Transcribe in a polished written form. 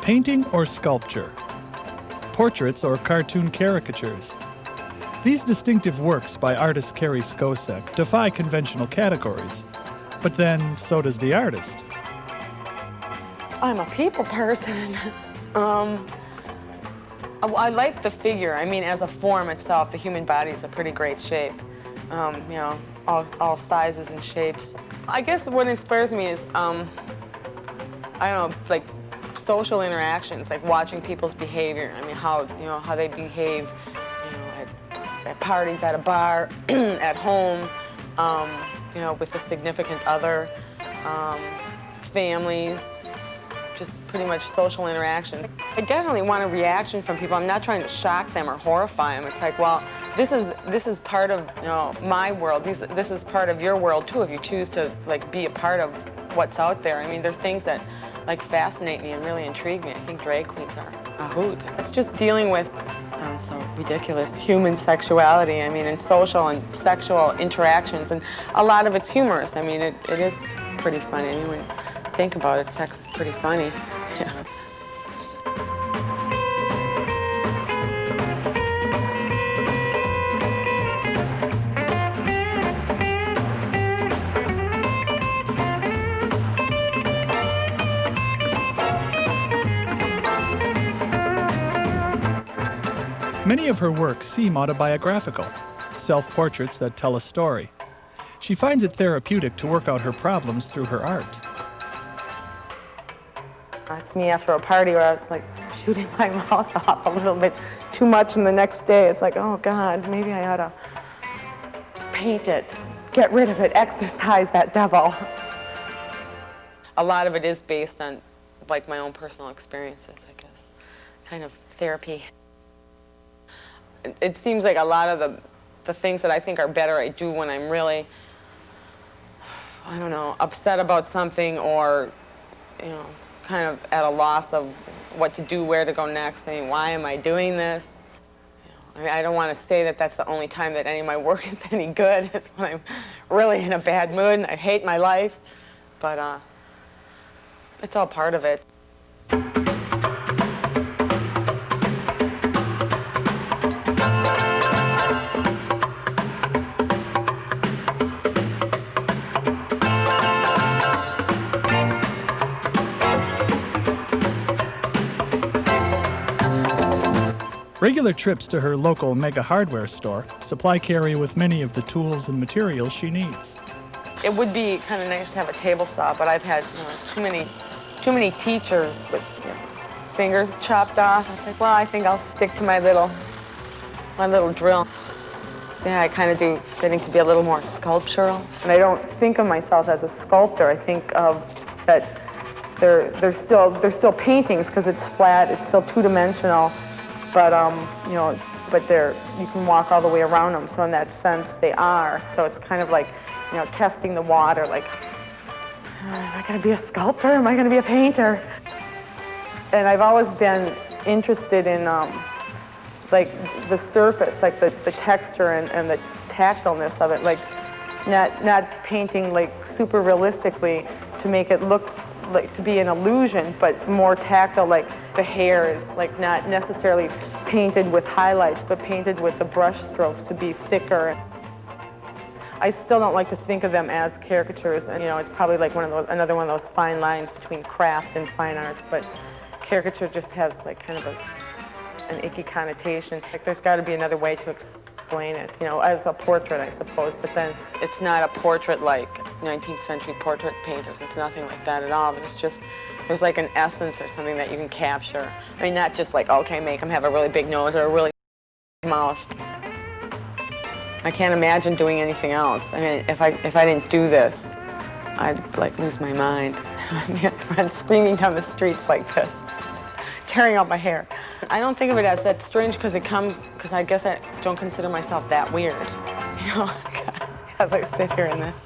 Painting or sculpture? Portraits or cartoon caricatures? These distinctive works by artist Carrie defy conventional categories. But then, so does the artist. I'm a people person. I like the figure. I mean, as a form itself, the human body is a pretty great shape. You know, all sizes and shapes. I guess what inspires me is, I don't know, like social interactions, like watching people's behavior. I mean, how they behave, at parties, at a bar, at home, with a significant other, families. Just pretty much social interaction. I definitely want a reaction from people. I'm not trying to shock them or horrify them. It's like, well, this is part of my world. This is part of your world too. If you choose to be a part of what's out there. I mean, there are things that fascinate me and really intrigue me. I think drag queens are a hoot. It's just dealing with, sounds so ridiculous, human sexuality. I mean, and social and sexual interactions, and a lot of it's humorous. I mean, it is pretty funny. When you think about it, sex is pretty funny. Yeah. Many of her works seem autobiographical, self-portraits that tell a story. She finds it therapeutic to work out her problems through her art. It's me after a party where I was shooting my mouth off a little bit too much, and the next day it's like, oh God, maybe I ought to paint it, get rid of it, exorcise that devil. A lot of it is based on my own personal experiences, I guess, kind of therapy. It seems like a lot of the things that I think are better I do when I'm really, I don't know, upset about something, or kind of at a loss of what to do, where to go next. I mean, why am I doing this? I mean, I don't want to say that that's the only time that any of my work is any good. It's when I'm really in a bad mood and I hate my life. But it's all part of it. Regular trips to her local mega hardware store supply Carrie with many of the tools and materials she needs. It would be kind of nice to have a table saw, but I've had too many teachers with fingers chopped off. I was like, well, I think I'll stick to my little drill. Yeah, I kind of do getting to be a little more sculptural. And I don't think of myself as a sculptor. I think of that they're still paintings because it's flat, it's still two-dimensional. But but you can walk all the way around them. So in that sense, they are. So it's kind of like, testing the water. Like, am I going to be a sculptor? Am I going to be a painter? And I've always been interested in the surface, the texture and the tactileness of it. Not painting super realistically to make it look to be an illusion, but more tactile. The hair is not necessarily painted with highlights, but painted with the brush strokes to be thicker. I still don't like to think of them as caricatures, and it's probably another one of those fine lines between craft and fine arts. But caricature just has kind of an icky connotation. There's got to be another way to explain it, as a portrait, I suppose. But then it's not a portrait like 19th century portrait painters. It's nothing like that at all. But there's an essence or something that you can capture. I mean, not just okay, make them have a really big nose or a really big mouth. I can't imagine doing anything else. I mean, if I didn't do this, I'd lose my mind. I'd run screaming down the streets like this, tearing out my hair. I don't think of it as that strange because because I guess I don't consider myself that weird, as I sit here in this.